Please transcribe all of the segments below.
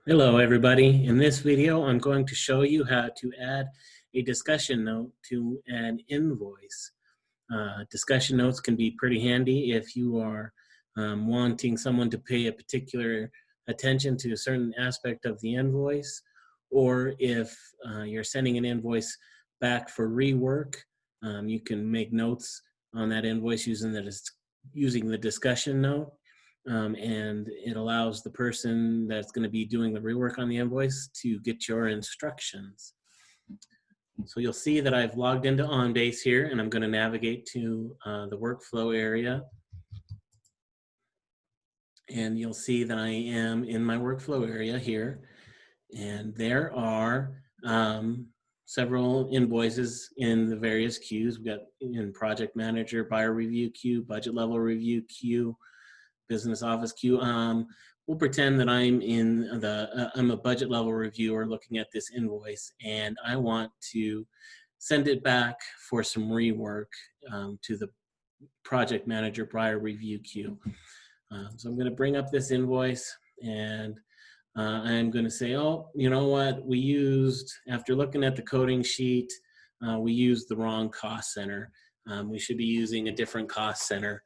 Hello everybody. In this video I'm going to show you how to add a discussion note to an invoice. Discussion notes can be pretty handy if you are wanting someone to pay a particular attention to a certain aspect of the invoice, or if you're sending an invoice back for rework. You can make notes on that invoice using the discussion note. And it allows the person that's going to be doing the rework on the invoice to get your instructions. So you'll see that I've logged into OnBase here, and I'm going to navigate to the workflow area. And you'll see that I am in my workflow area here. And there are several invoices in the various queues. We've got in project manager, buyer review queue, budget level review queue, business office queue. We'll pretend that I'm in I'm a budget level reviewer looking at this invoice, and I want to send it back for some rework to the project manager buyer review queue. So I'm going to bring up this invoice, and I'm going to say, oh, you know what? After looking at the coding sheet, we used the wrong cost center. We should be using a different cost center.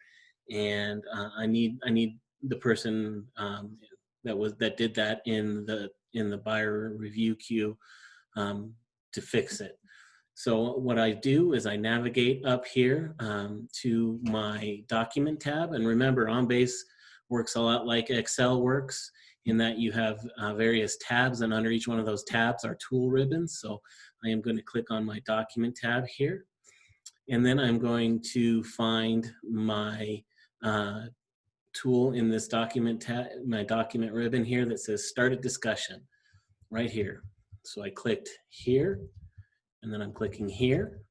And I need the person that did that in the buyer review queue to fix it. So what I do is I navigate up here to my document tab, and remember, OnBase works a lot like Excel works in that you have various tabs, and under each one of those tabs are tool ribbons. So I am going to click on my document tab here, and then I'm going to find my tool in this document tab, my document ribbon here that says start a discussion right here. So I clicked here, and then I'm clicking here,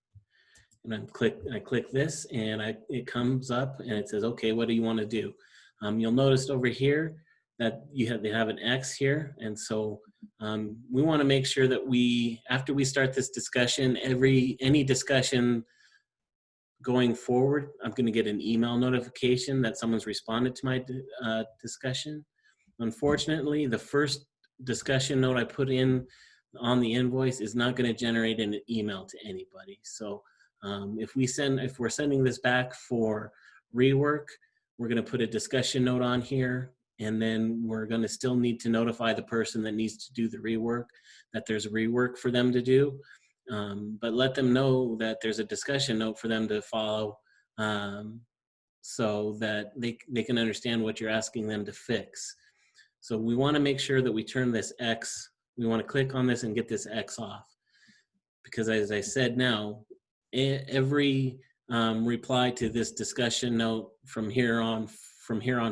and I click this, and it comes up and it says, okay, what do you want to do? You'll notice over here that they have an X here, and so we want to make sure that after we start this discussion, any discussion going forward, I'm going to get an email notification that someone's responded to my discussion. Unfortunately, the first discussion note I put in on the invoice is not going to generate an email to anybody. So if we're sending this back for rework, we're going to put a discussion note on here, and then we're going to still need to notify the person that needs to do the rework that there's a rework for them to do. But let them know that there's a discussion note for them to follow so that they can understand what you're asking them to fix. So we want to make sure that we turn this X, we want to click on this and get this X off. Because as I said now, every reply to this discussion note from here on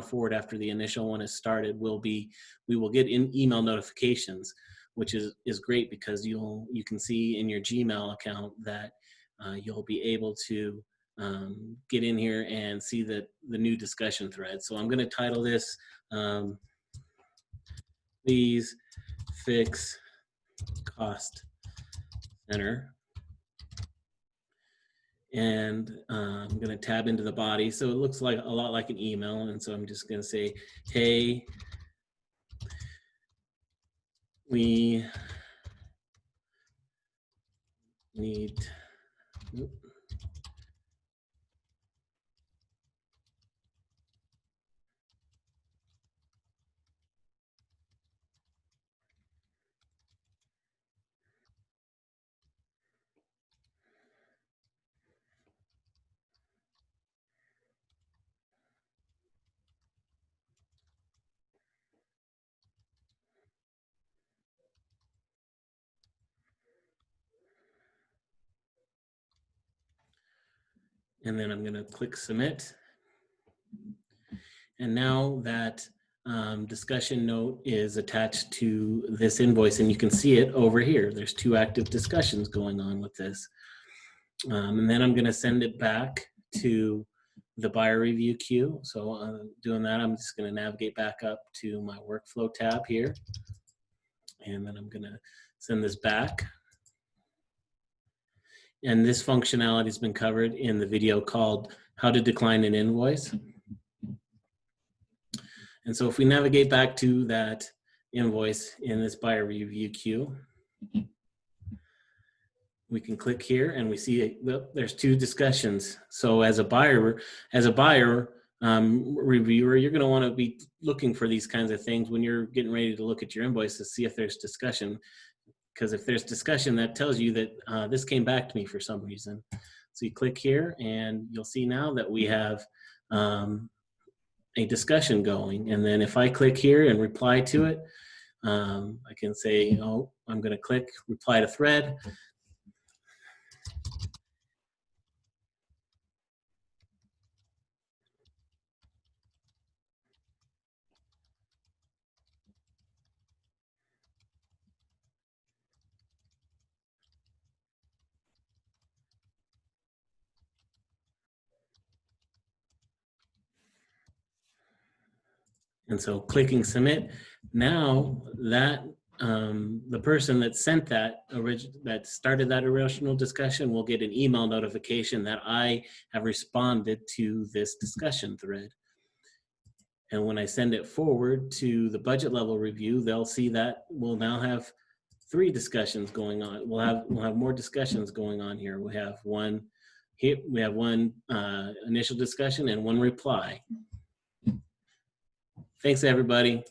forward after the initial one is started we will get email notifications, which is great because you can see in your Gmail account that you'll be able to get in here and see the new discussion thread. So I'm going to title this, please fix cost center. And I'm going to tab into the body. So it looks like a lot like an email. And so I'm just going to say, hey, we need, and then I'm going to click submit. And now that discussion note is attached to this invoice, and you can see it over here. There's 2 active discussions going on with this. And then I'm going to send it back to the buyer review queue. So doing that, I'm just going to navigate back up to my workflow tab here. And then I'm going to send this back. And this functionality has been covered in the video called How to Decline an Invoice. And so if we navigate back to that invoice in this buyer review queue. We can click here and we see there's 2 discussions. So as a buyer reviewer, you're going to want to be looking for these kinds of things when you're getting ready to look at your invoice to see if there's discussion. Because if there's discussion, that tells you that this came back to me for some reason. So you click here and you'll see now that we have a discussion going. And then if I click here and reply to it, I can say, oh, I'm going to click reply to thread. And so clicking submit, now that the person that sent that started that original discussion will get an email notification that I have responded to this discussion thread. And when I send it forward to the budget level review, they'll see that we'll now have 3 discussions going on. We'll have more discussions going on here. We have one here. We have one initial discussion and one reply. Thanks, everybody.